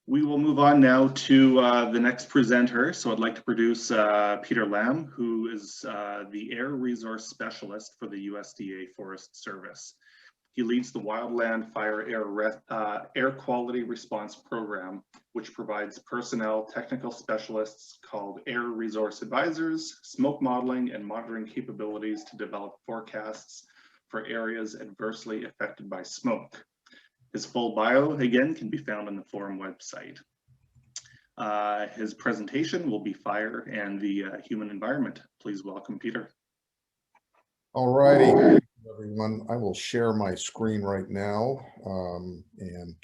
We will move on now to the next presenter. So I'd like to produce Peter Lahm, who is the Air Resource Specialist for the USDA Forest Service. He leads the Wildland Fire Air Quality Response Program, which provides personnel technical specialists called Air Resource Advisors, smoke modeling and monitoring capabilities to develop forecasts for areas adversely affected by smoke. His full bio, again, can be found on the forum website. His presentation will be fire and the human environment. Please welcome Peter. All righty, everyone. I will share my screen right now and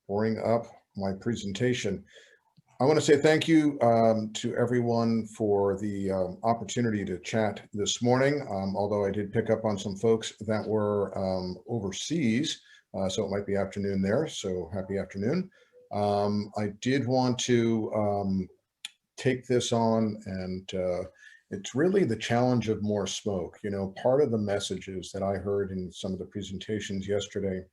bring up my presentation. I want to say thank you to everyone for the opportunity to chat this morning, although I did pick up on some folks that were overseas. So it might be afternoon there, so happy afternoon. I did want to take this on, and it's really the challenge of more smoke. You know, part of the messages that I heard in some of the presentations yesterday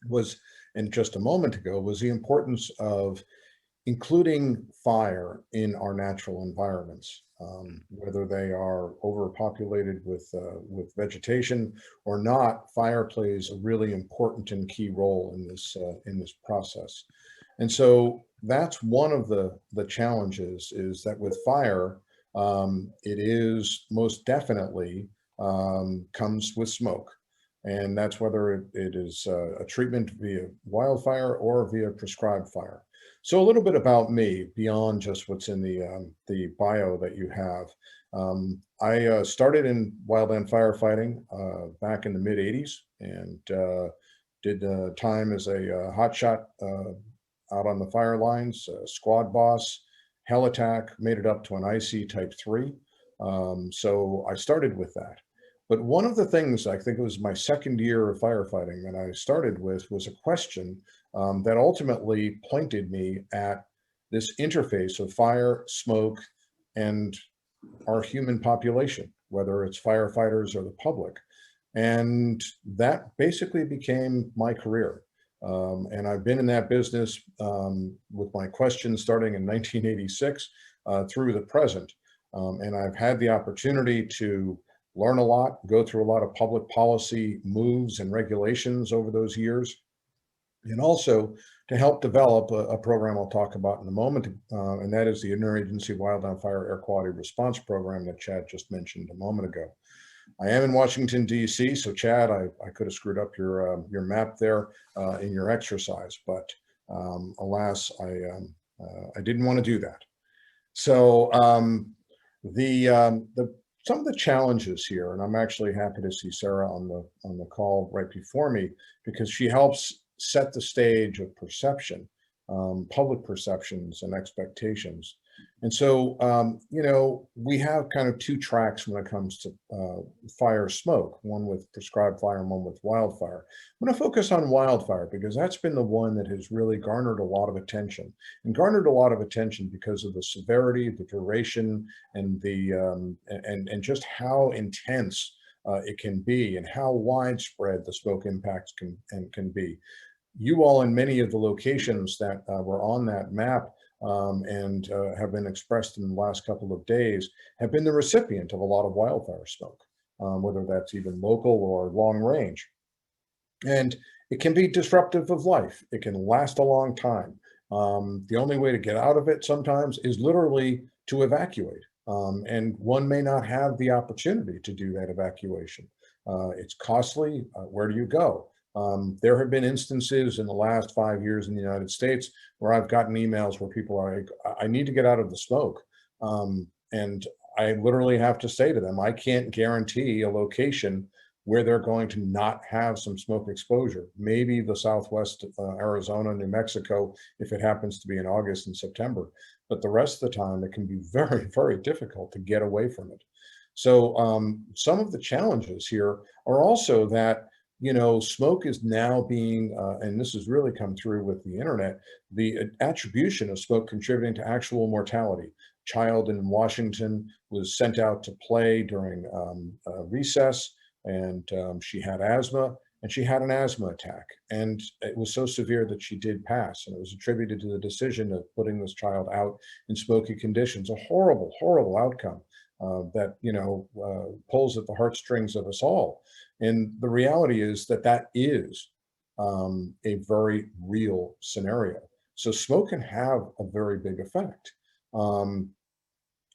was, and just a moment ago, was the importance of including fire in our natural environments, whether they are overpopulated with vegetation or not. Fire plays a really important and key role in this process, and so that's one of the challenges. Is that with fire, it is most definitely comes with smoke, and that's whether it is a treatment via wildfire or via prescribed fire. So a little bit about me beyond just what's in the bio that you have. I started in wildland firefighting back in the mid '80s, and did time as a hotshot out on the fire lines, squad boss, hell attack, made it up to an IC Type 3. So I started with that. But one of the things, I think it was my second year of firefighting that I started with, was a question that ultimately pointed me at this interface of fire, smoke, and our human population, whether it's firefighters or the public. And that basically became my career. And I've been in that business with my questions starting in 1986 through the present. And I've had the opportunity to learn a lot, go through a lot of public policy moves and regulations over those years, and also to help develop a program I'll talk about in a moment, and that is the Interagency Wildland Fire Air Quality Response Program that Chad just mentioned a moment ago. I am in Washington, D.C., so Chad, I could have screwed up your map there in your exercise, but alas, I didn't want to do that. So some of the challenges here, and I'm actually happy to see Sarah on the call right before me, because she helps set the stage of perception, public perceptions and expectations. And so, you know, we have kind of two tracks when it comes to fire smoke, one with prescribed fire and one with wildfire. I'm going to focus on wildfire because that's been the one that has really garnered a lot of attention, and garnered a lot of attention because of the severity, the duration, and and just how intense it can be, and how widespread the smoke impacts can be. You all, in many of the locations that were on that map and have been expressed in the last couple of days, have been the recipient of a lot of wildfire smoke, whether that's even local or long range. And it can be disruptive of life. It can last a long time. The only way to get out of it sometimes is literally to evacuate. And one may not have the opportunity to do that evacuation. It's costly. Where do you go? There have been instances in the last 5 years in the United States where I've gotten emails where people are like, I need to get out of the smoke. And I literally have to say to them, I can't guarantee a location where they're going to not have some smoke exposure. Maybe the Southwest Arizona, New Mexico, if it happens to be in August and September. But the rest of the time, it can be very, very difficult to get away from it. So some of the challenges here are also that, you know, smoke is now being, and this has really come through with the internet, the attribution of smoke contributing to actual mortality. A child in Washington was sent out to play during recess, and she had asthma, and she had an asthma attack, and it was so severe that she did pass, and it was attributed to the decision of putting this child out in smoky conditions. A horrible, horrible outcome that pulls at the heartstrings of us all. And the reality is that that is a very real scenario. So smoke can have a very big effect. Um,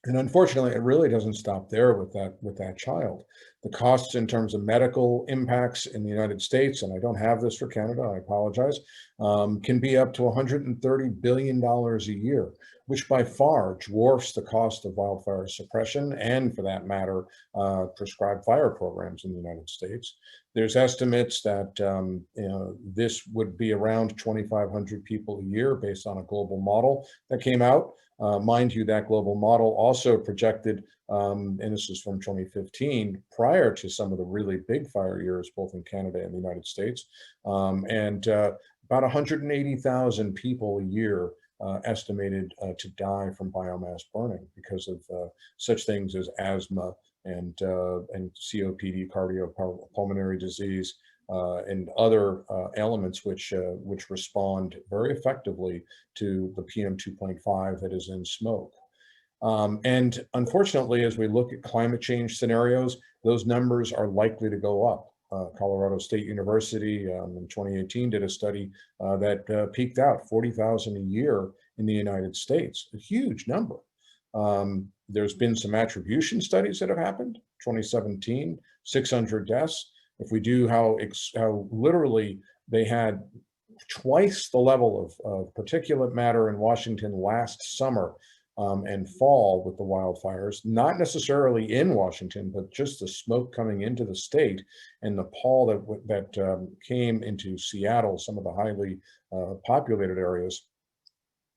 and unfortunately, it really doesn't stop there with that child. The costs in terms of medical impacts in the United States, and I don't have this for Canada, I apologize, can be up to $130 billion a year, which by far dwarfs the cost of wildfire suppression and, for that matter, prescribed fire programs in the United States. There's estimates that this would be around 2,500 people a year based on a global model that came out. Mind you, that global model also projected, and this is from 2015, prior to some of the really big fire years, both in Canada and the United States, and about 180,000 people a year estimated to die from biomass burning because of such things as asthma and COPD, cardiopulmonary disease, and other elements which respond very effectively to the PM 2.5 that is in smoke. And unfortunately, as we look at climate change scenarios, those numbers are likely to go up. Colorado State University in 2018 did a study that peaked out 40,000 a year in the United States, a huge number. There's been some attribution studies that have happened, 2017, 600 deaths. If we do how literally they had twice the level of particulate matter in Washington last summer and fall with the wildfires, not necessarily in Washington, but just the smoke coming into the state and the pall that came into Seattle, some of the highly populated areas.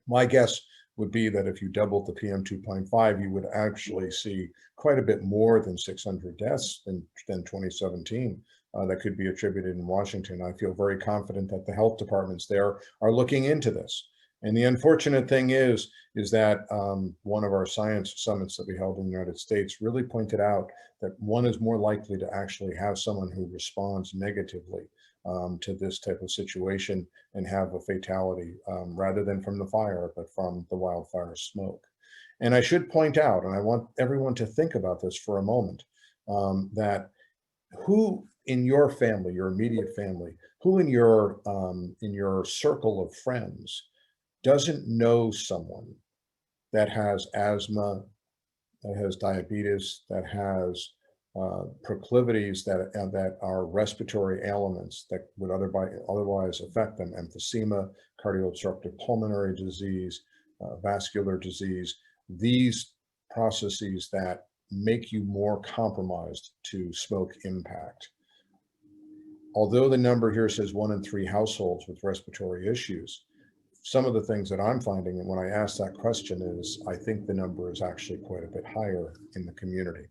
My guess would be that if you doubled the PM 2.5, you would actually see quite a bit more than 600 deaths than 2017 that could be attributed in Washington. I feel very confident that the health departments there are looking into this. And the unfortunate thing is that one of our science summits that we held in the United States really pointed out that one is more likely to actually have someone who responds negatively to this type of situation and have a fatality rather than from the fire, but from the wildfire smoke. And I should point out, and I want everyone to think about this for a moment, that who in your family, your immediate family, who in your circle of friends doesn't know someone that has asthma, that has diabetes, that has proclivities that are respiratory ailments that would otherwise affect them: emphysema, cardio-obstructive pulmonary disease, vascular disease, these processes that make you more compromised to smoke impact. Although the number here says 1 in 3 households with respiratory issues, some of the things that I'm finding, and when I ask that question, is I think the number is actually quite a bit higher in the community.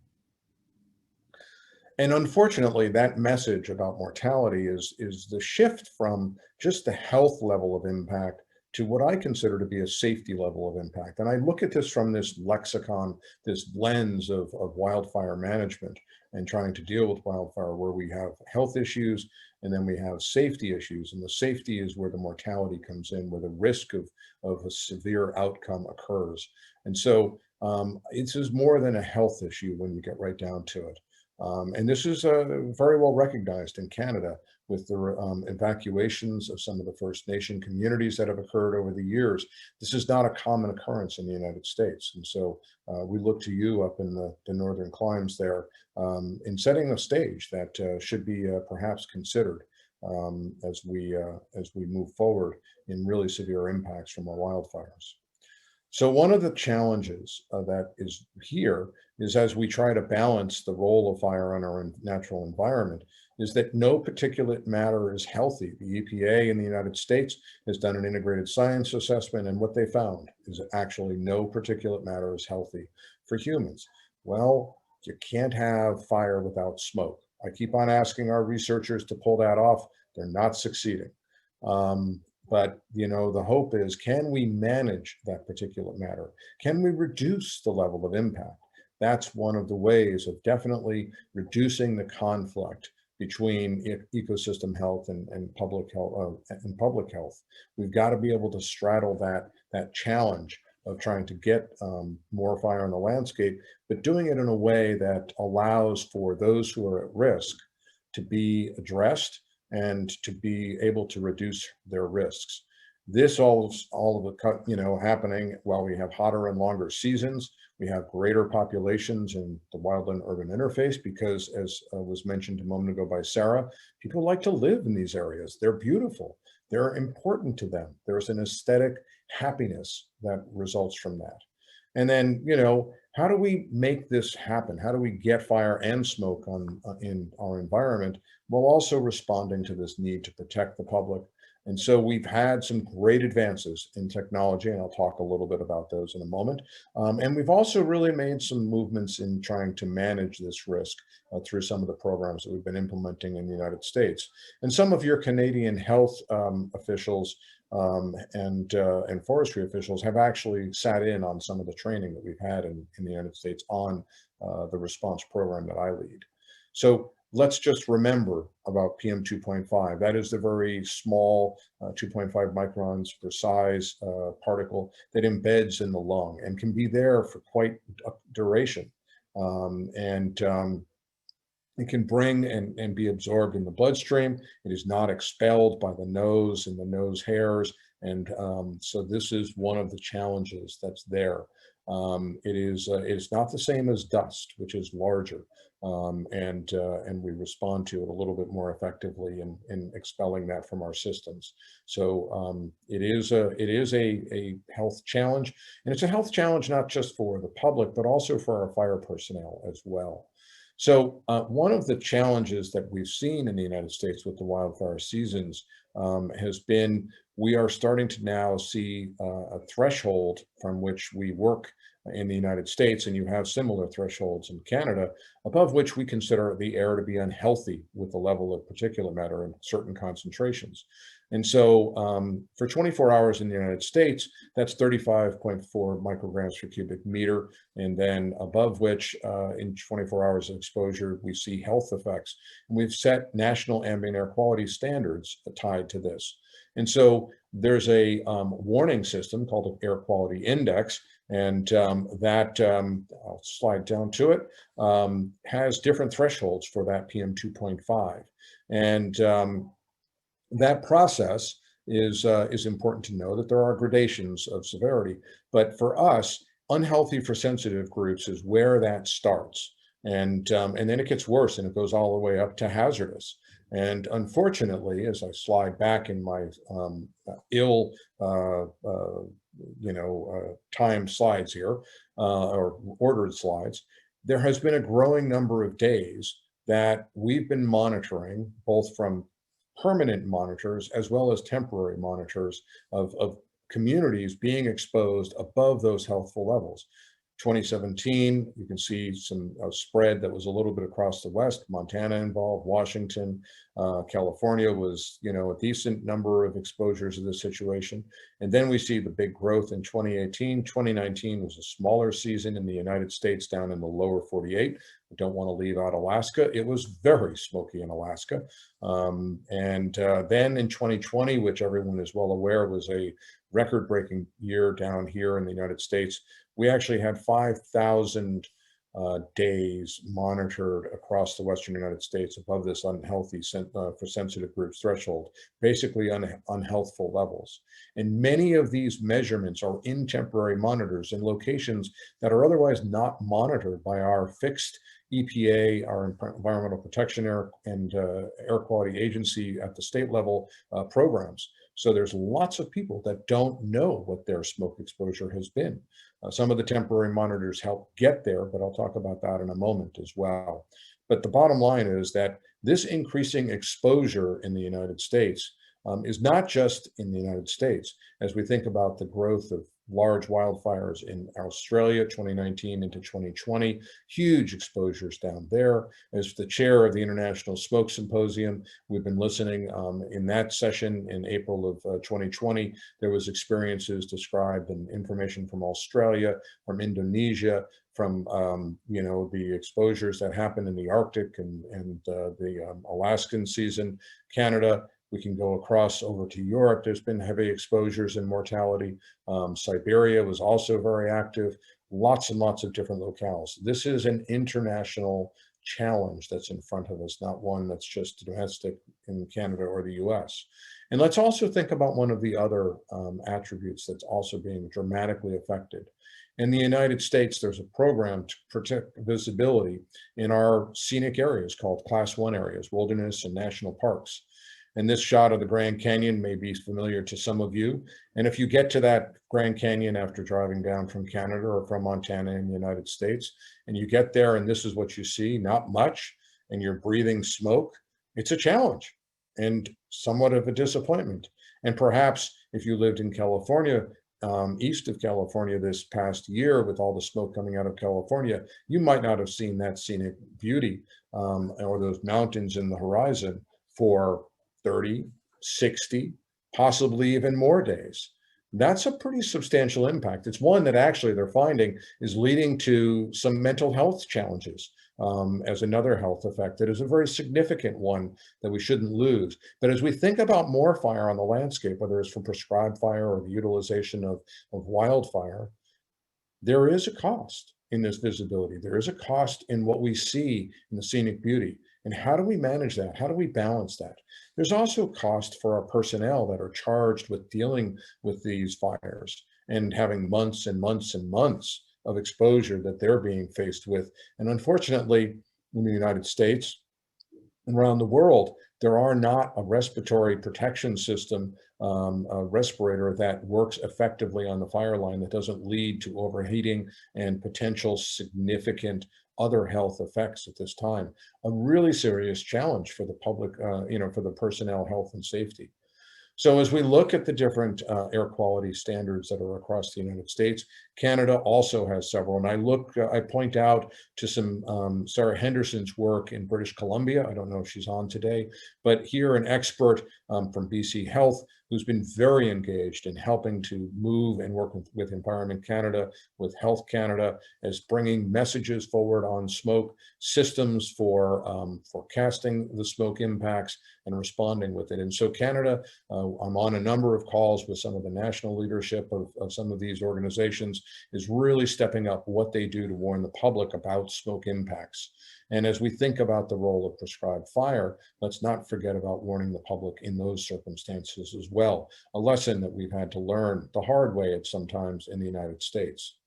And unfortunately, that message about mortality is the shift from just the health level of impact to what I consider to be a safety level of impact. And I look at this from this lexicon, this lens of wildfire management and trying to deal with wildfire, where we have health issues and then we have safety issues. And the safety is where the mortality comes in, where the risk of a severe outcome occurs. And so this is more than a health issue when you get right down to it. And this is very well recognized in Canada with the evacuations of some of the First Nation communities that have occurred over the years. This is not a common occurrence in the United States. And so we look to you up in the northern climes there in setting a stage that should be perhaps considered as we move forward in really severe impacts from our wildfires. So one of the challenges that is here is, as we try to balance the role of fire on our natural environment, is that no particulate matter is healthy. The EPA in the United States has done an integrated science assessment, and what they found is that actually no particulate matter is healthy for humans. Well, you can't have fire without smoke. I keep on asking our researchers to pull that off. They're not succeeding. But, the hope is, can we manage that particulate matter? Can we reduce the level of impact? That's one of the ways of definitely reducing the conflict between ecosystem health and public health. We've got to be able to straddle that challenge of trying to get more fire in the landscape, but doing it in a way that allows for those who are at risk to be addressed and to be able to reduce their risks. This all of it, happening while we have hotter and longer seasons. We have greater populations in the wildland urban interface because, as was mentioned a moment ago by Sarah, people like to live in these areas. They're beautiful. They're important to them. There's an aesthetic happiness that results from that. And then, how do we make this happen? How do we get fire and smoke in our environment while also responding to this need to protect the public? And so we've had some great advances in technology, and I'll talk a little bit about those in a moment. And we've also really made some movements in trying to manage this risk through some of the programs that we've been implementing in the United States. And some of your Canadian health officials and forestry officials have actually sat in on some of the training that we've had in the United States on the response program that I lead. So let's just remember about PM 2.5. That is the very small 2.5 microns per size particle that embeds in the lung and can be there for quite a duration. It can bring and be absorbed in the bloodstream. It is not expelled by the nose and the nose hairs. And so this is one of the challenges that's there. It is not the same as dust, which is larger. And we respond to it a little bit more effectively in expelling that from our systems. So it is a health challenge, and it's a health challenge not just for the public, but also for our fire personnel as well. So one of the challenges that we've seen in the United States with the wildfire seasons has been we are starting to now see a threshold from which we work in the United States, and you have similar thresholds in Canada, above which we consider the air to be unhealthy with the level of particulate matter in certain concentrations. And so for 24 hours in the United States, that's 35.4 micrograms per cubic meter. And then above which in 24 hours of exposure, we see health effects. And we've set national ambient air quality standards tied to this. And so there's a warning system called an air quality index. And I'll slide down to it, has different thresholds for that PM 2.5. And that process is important to know that there are gradations of severity. But for us, unhealthy for sensitive groups is where that starts. And then it gets worse and it goes all the way up to hazardous. And unfortunately, as I slide back in my timed slides here, or ordered slides, there has been a growing number of days that we've been monitoring, both from permanent monitors as well as temporary monitors of communities being exposed above those healthful levels. 2017, you can see some spread that was a little bit across the West. Montana involved, Washington, California was, a decent number of exposures of this situation. And then we see the big growth in 2018. 2019 was a smaller season in the United States down in the lower 48. We don't want to leave out Alaska. It was very smoky in Alaska. Then in 2020, which everyone is well aware was a record-breaking year down here in the United States, we actually had 5,000 days monitored across the Western United States above this unhealthy for sensitive groups threshold, basically unhealthful levels. And many of these measurements are in temporary monitors in locations that are otherwise not monitored by our fixed EPA, our Environmental Protection and Air Quality Agency at the state level programs. So there's lots of people that don't know what their smoke exposure has been. Some of the temporary monitors help get there, but I'll talk about that in a moment as well. But the bottom line is that this increasing exposure in the United States is not just in the United States. As we think about the growth of large wildfires in Australia, 2019 into 2020, huge exposures down there. As the chair of the International Smoke Symposium, we've been listening in that session in April of 2020. There was experiences described and information from Australia, from Indonesia, from the exposures that happen in the Arctic and the Alaskan season, Canada. We can go across over to Europe. There's been heavy exposures and mortality. Siberia was also very active. Lots and lots of different locales. This is an international challenge that's in front of us, not one that's just domestic in Canada or the US. And let's also think about one of the other attributes that's also being dramatically affected. In the United States, there's a program to protect visibility in our scenic areas called Class 1 areas, wilderness and national parks. And this shot of the Grand Canyon may be familiar to some of you. And if you get to that Grand Canyon after driving down from Canada or from Montana in the United States, and you get there and this is what you see, not much, and you're breathing smoke, it's a challenge and somewhat of a disappointment. And perhaps if you lived in California, east of California this past year with all the smoke coming out of California, you might not have seen that scenic beauty or those mountains in the horizon for 30, 60, possibly even more days. That's a pretty substantial impact. It's one that actually they're finding is leading to some mental health challenges as another health effect that is a very significant one that we shouldn't lose. But as we think about more fire on the landscape, whether it's from prescribed fire or the utilization of wildfire, there is a cost in this visibility. There is a cost in what we see in the scenic beauty. And how do we manage that? How do we balance that? There's also cost for our personnel that are charged with dealing with these fires and having months and months and months of exposure that they're being faced with. And unfortunately, in the United States and around the world, there are not a respiratory protection system, a respirator that works effectively on the fire line that doesn't lead to overheating and potential significant other health effects at this time. A really serious challenge for the public, for the personnel health and safety. So as we look at the different air quality standards that are across the United States, Canada also has several. And I point out to some Sarah Henderson's work in British Columbia. I don't know if she's on today, but here an expert from BC Health who's been very engaged in helping to move and work with Environment Canada, with Health Canada, as bringing messages forward on smoke, systems for forecasting the smoke impacts and responding with it. And so Canada, I'm on a number of calls with some of the national leadership of some of these organizations, is really stepping up what they do to warn the public about smoke impacts. And as we think about the role of prescribed fire, let's not forget about warning the public in those circumstances as well, a lesson that we've had to learn the hard way at sometimes in the United States.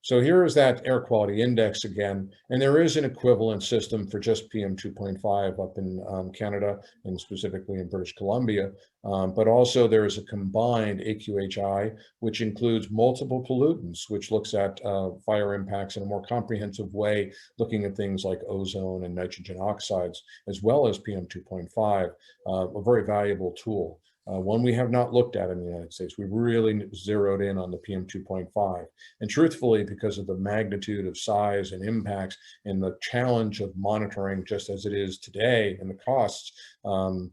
So here is that air quality index again, and there is an equivalent system for just PM 2.5 up in Canada and specifically in British Columbia, but also there is a combined AQHI, which includes multiple pollutants, which looks at fire impacts in a more comprehensive way, looking at things like ozone and nitrogen oxides, as well as PM 2.5, a very valuable tool. One we have not looked at in the United States. We really zeroed in on the PM 2.5. And truthfully, because of the magnitude of size and impacts and the challenge of monitoring just as it is today and the costs,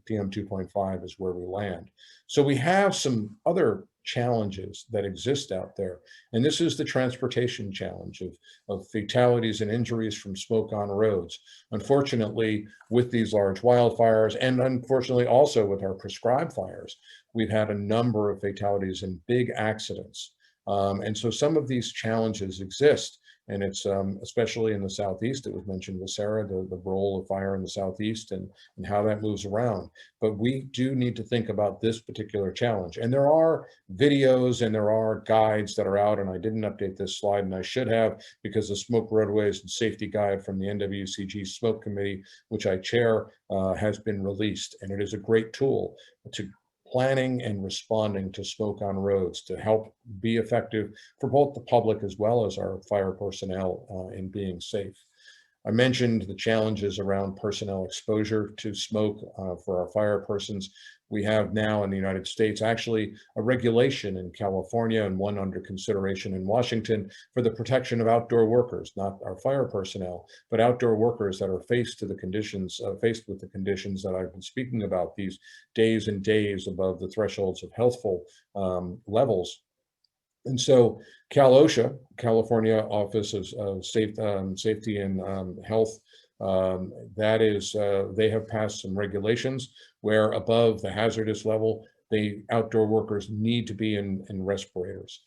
PM 2.5 is where we land. So we have some other challenges that exist out there. And this is the transportation challenge of fatalities and injuries from smoke on roads. Unfortunately, with these large wildfires, and unfortunately also with our prescribed fires, we've had a number of fatalities and big accidents. And so some of these challenges exist. And it's especially in the Southeast, it was mentioned with Sarah, the role of fire in the Southeast and how that moves around. But we do need to think about this particular challenge. And there are videos and there are guides that are out, and I didn't update this slide, and I should have, because the Smoke Roadways and Safety Guide from the NWCG Smoke Committee, which I chair, has been released. And it is a great tool to planning and responding to smoke on roads to help be effective for both the public as well as our fire personnel in being safe. I mentioned the challenges around personnel exposure to smoke for our fire persons. We have now in the United States actually a regulation in California and one under consideration in Washington for the protection of outdoor workers, not our fire personnel, but outdoor workers that are faced with the conditions that I've been speaking about, these days and days above the thresholds of healthful levels. And so OSHA, California Office of Safety and Health, they have passed some regulations where above the hazardous level, the outdoor workers need to be in respirators.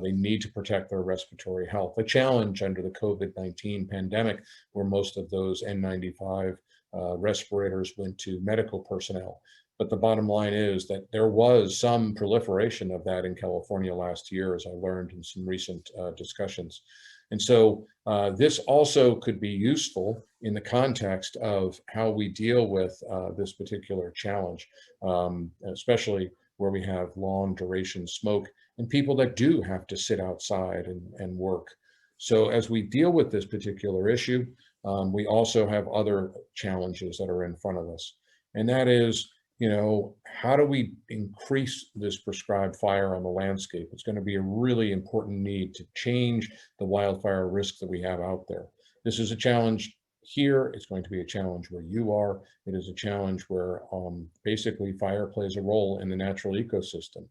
They need to protect their respiratory health. A challenge under the COVID-19 pandemic, where most of those N95 respirators went to medical personnel. But the bottom line is that there was some proliferation of that in California last year, as I learned in some recent discussions. And so this also could be useful in the context of how we deal with this particular challenge, especially where we have long duration smoke and people that do have to sit outside and work. So as we deal with this particular issue, we also have other challenges that are in front of us. And that is, how do we increase this prescribed fire on the landscape? It's going to be a really important need to change the wildfire risk that we have out there. This is a challenge here. It's going to be a challenge where you are. It is a challenge where basically fire plays a role in the natural ecosystem.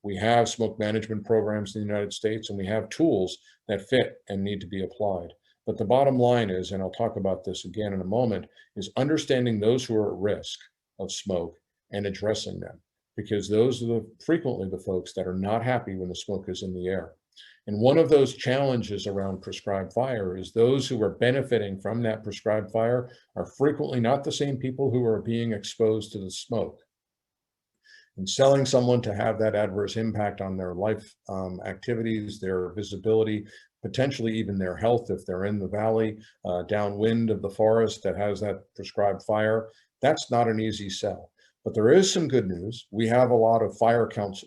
We have smoke management programs in the United States, and we have tools that fit and need to be applied. But the bottom line is, and I'll talk about this again in a moment, is understanding those who are at risk of smoke and addressing them, because those are frequently the folks that are not happy when the smoke is in the air. And one of those challenges around prescribed fire is those who are benefiting from that prescribed fire are frequently not the same people who are being exposed to the smoke. And selling someone to have that adverse impact on their life activities, their visibility, potentially even their health if they're in the valley, downwind of the forest that has that prescribed fire, that's not an easy sell. But there is some good news. We have a lot of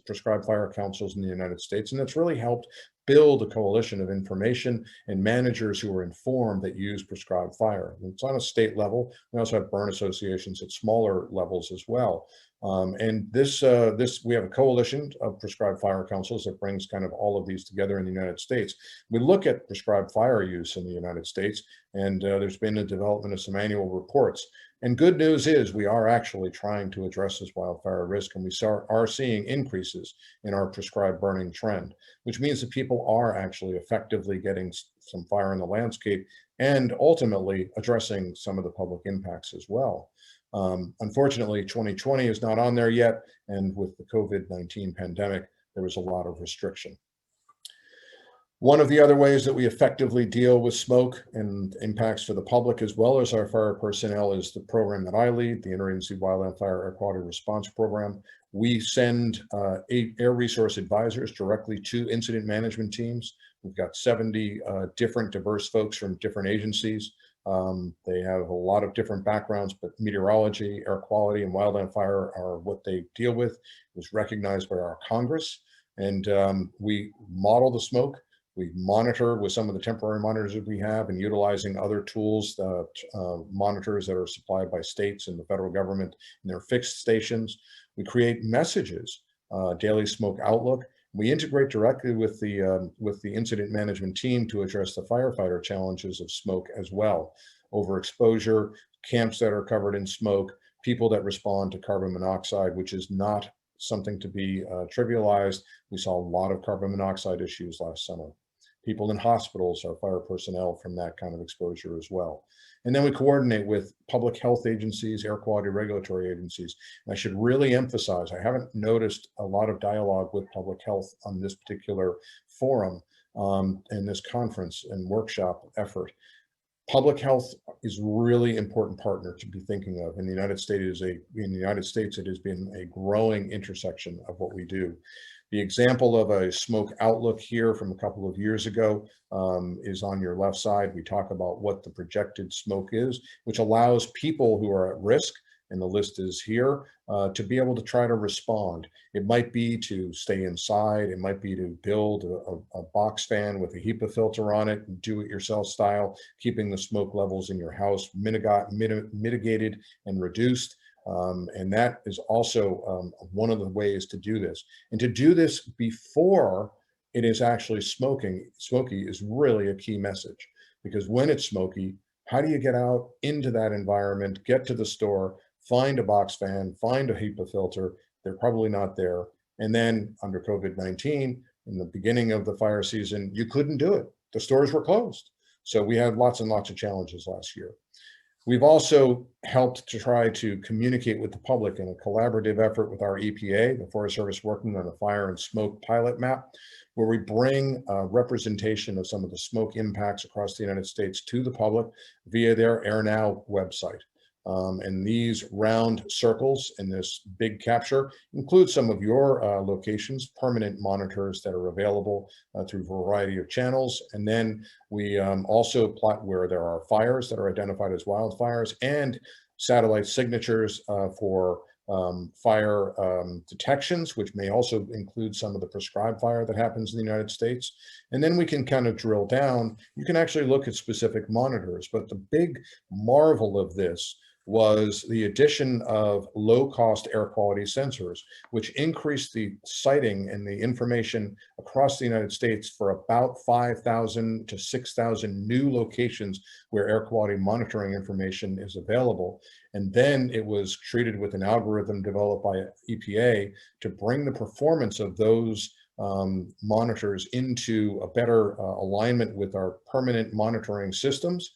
prescribed fire councils in the United States, and it's really helped build a coalition of information and managers who are informed that use prescribed fire. And it's on a state level. We also have burn associations at smaller levels as well. And we have a coalition of prescribed fire councils that brings kind of all of these together in the United States. We look at prescribed fire use in the United States, and there's been a development of some annual reports. And good news is we are actually trying to address this wildfire risk, and we are seeing increases in our prescribed burning trend, which means that people are actually effectively getting some fire in the landscape and ultimately addressing some of the public impacts as well. Unfortunately, 2020 is not on there yet, and with the COVID-19 pandemic, there was a lot of restriction. One of the other ways that we effectively deal with smoke and impacts to the public as well as our fire personnel is the program that I lead, the Interagency Wildland Fire Air Quality Response Program. We send air resource advisors directly to incident management teams. We've got 70 different diverse folks from different agencies. They have a lot of different backgrounds, but meteorology, air quality, and wildland fire are what they deal with. It was recognized by our Congress, and we model the smoke. We monitor with some of the temporary monitors that we have and utilizing other tools, monitors that are supplied by states and the federal government in their fixed stations. We create messages, daily smoke outlook. We integrate directly with the incident management team to address the firefighter challenges of smoke as well. Overexposure, camps that are covered in smoke, people that respond to carbon monoxide, which is not something to be trivialized. We saw a lot of carbon monoxide issues last summer. People in hospitals are fire personnel from that kind of exposure as well. And then we coordinate with public health agencies, air quality regulatory agencies. And I should really emphasize, I haven't noticed a lot of dialogue with public health on this particular forum and this conference and workshop effort. Public health is a really important partner to be thinking of. In the United States, it has been a growing intersection of what we do. The example of a smoke outlook here from a couple of years ago is on your left side. We talk about what the projected smoke is, which allows people who are at risk, and the list is here, to be able to try to respond. It might be to stay inside. It might be to build a box fan with a HEPA filter on it, do-it-yourself style, keeping the smoke levels in your house mitigated and reduced. And that is also one of the ways to do this. And to do this before it is actually smoky is really a key message, because when it's smoky, how do you get out into that environment, get to the store, find a box fan, find a HEPA filter? They're probably not there. And then under COVID-19, in the beginning of the fire season, you couldn't do it. The stores were closed. So we had lots and lots of challenges last year. We've also helped to try to communicate with the public in a collaborative effort with our EPA, the Forest Service, working on a fire and smoke pilot map, where we bring representation of some of the smoke impacts across the United States to the public via their AirNow website. And these round circles in this big capture include some of your locations, permanent monitors that are available through a variety of channels. And then we also plot where there are fires that are identified as wildfires, and satellite signatures for fire detections, which may also include some of the prescribed fire that happens in the United States. And then we can kind of drill down. You can actually look at specific monitors, but the big marvel of this was the addition of low-cost air quality sensors, which increased the sighting and the information across the United States for about 5,000 to 6,000 new locations where air quality monitoring information is available. And then it was treated with an algorithm developed by EPA to bring the performance of those monitors into a better alignment with our permanent monitoring systems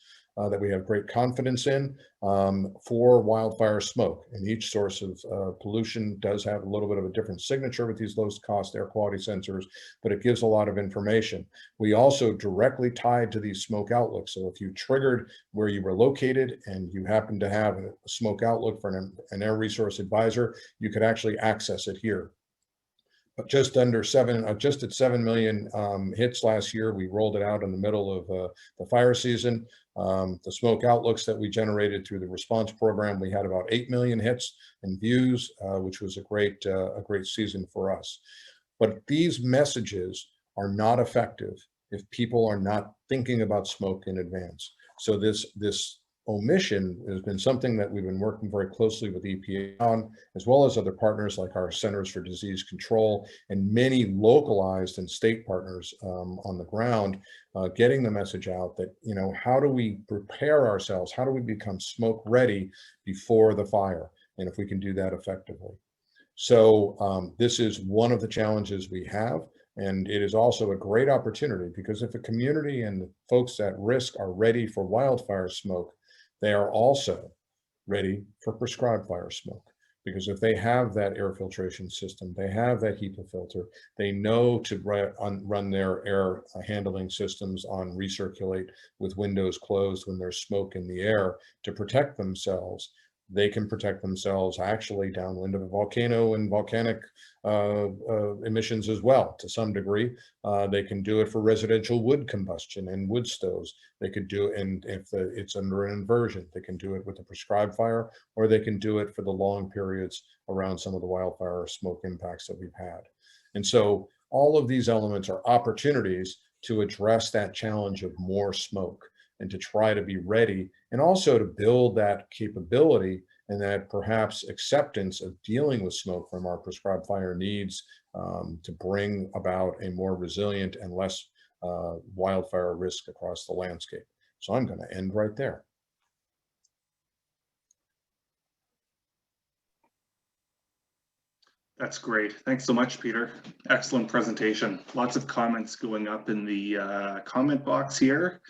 that we have great confidence in for wildfire smoke. And each source of pollution does have a little bit of a different signature with these low-cost air quality sensors, but it gives a lot of information. We also directly tied to these smoke outlooks. So if you triggered where you were located and you happen to have a smoke outlook for an air resource advisor, you could actually access it here. But just at 7 million hits last year. We rolled it out in the middle of the fire season. The smoke outlooks that we generated through the response program, we had about 8 million hits and views, which was a great season for us. But these messages are not effective if people are not thinking about smoke in advance. So this omission has been something that we've been working very closely with EPA on, as well as other partners like our Centers for Disease Control and many localized and state partners on the ground, getting the message out that, you know, how do we prepare ourselves? How do we become smoke ready before the fire? And if we can do that effectively. So this is one of the challenges we have. And it is also a great opportunity, because if a community and the folks at risk are ready for wildfire smoke, they are also ready for prescribed fire smoke. Because if they have that air filtration system, they have that HEPA filter, they know to run their air handling systems on recirculate with windows closed when there's smoke in the air to protect themselves. They can protect themselves actually downwind of a volcano and volcanic emissions as well, to some degree. They can do it for residential wood combustion and wood stoves. They could do it, and if it's under an inversion, they can do it with a prescribed fire, or they can do it for the long periods around some of the wildfire smoke impacts that we've had. And so all of these elements are opportunities to address that challenge of more smoke, and to try to be ready, and also to build that capability and that perhaps acceptance of dealing with smoke from our prescribed fire needs to bring about a more resilient and less wildfire risk across the landscape. So I'm going to end right there. That's great. Thanks so much, Peter. Excellent presentation. Lots of comments going up in the comment box here.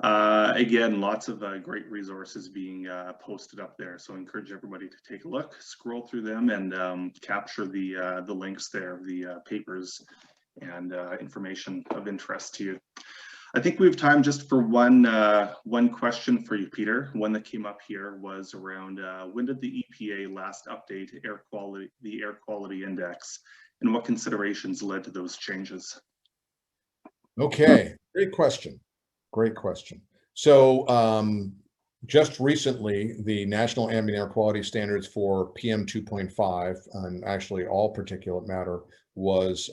Again, lots of great resources being posted up there. So I encourage everybody to take a look, scroll through them, and capture the links there, the papers and information of interest to you. I think we have time just for one question for you, Peter. One that came up here was around when did the EPA last update the air quality index, and what considerations led to those changes? Okay, great question. Great question. So just recently, the National Ambient Air Quality Standards for PM 2.5, and actually all particulate matter, was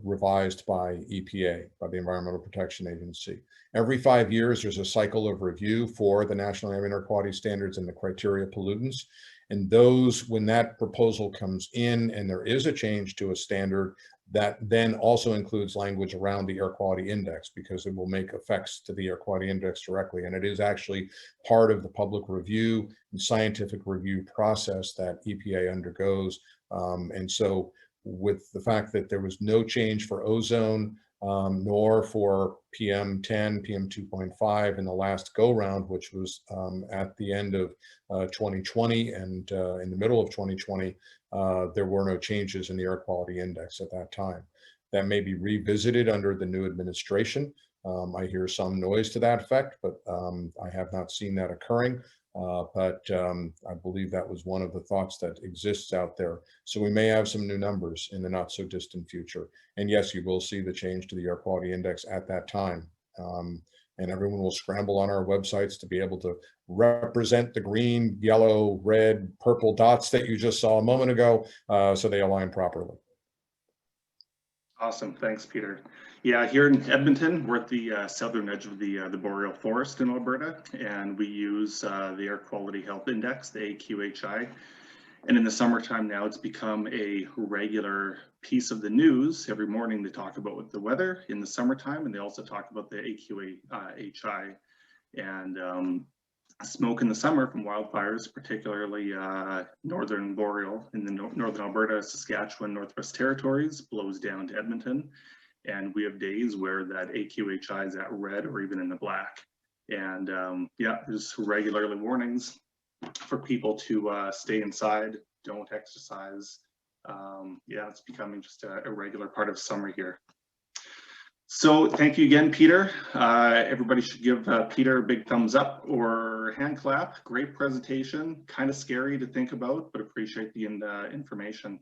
revised by EPA, by the Environmental Protection Agency. Every 5 years, there's a cycle of review for the National Ambient Air Quality Standards and the criteria pollutants. And those, when that proposal comes in and there is a change to a standard, that then also includes language around the air quality index, because it will make effects to the air quality index directly. And it is actually part of the public review and scientific review process that EPA undergoes. And so with the fact that there was no change for ozone, nor for PM10, PM2.5 in the last go round, which was at the end of 2020 and in the middle of 2020, there were no changes in the air quality index at that time. That may be revisited under the new administration. I hear some noise to that effect, but I have not seen that occurring. But I believe that was one of the thoughts that exists out there. So we may have some new numbers in the not so distant future. And yes, you will see the change to the air quality index at that time. And everyone will scramble on our websites to be able to represent the green, yellow, red, purple dots that you just saw a moment ago, so they align properly. Awesome, thanks, Peter. Yeah, here in Edmonton, we're at the southern edge of the boreal forest in Alberta, and we use the Air Quality Health Index, the AQHI. And in the summertime now, it's become a regular piece of the news. Every morning they talk about the weather in the summertime, and they also talk about the AQHI. And smoke in the summer from wildfires, particularly northern boreal in the northern Alberta, Saskatchewan, Northwest Territories, blows down to Edmonton. And we have days where that AQHI is at red or even in the black. And yeah, there's regularly warnings for people to stay inside, don't exercise. Yeah, it's becoming just a regular part of summer here. So thank you again, Peter. Everybody should give Peter a big thumbs up or hand clap. Great presentation, kind of scary to think about, but appreciate the information.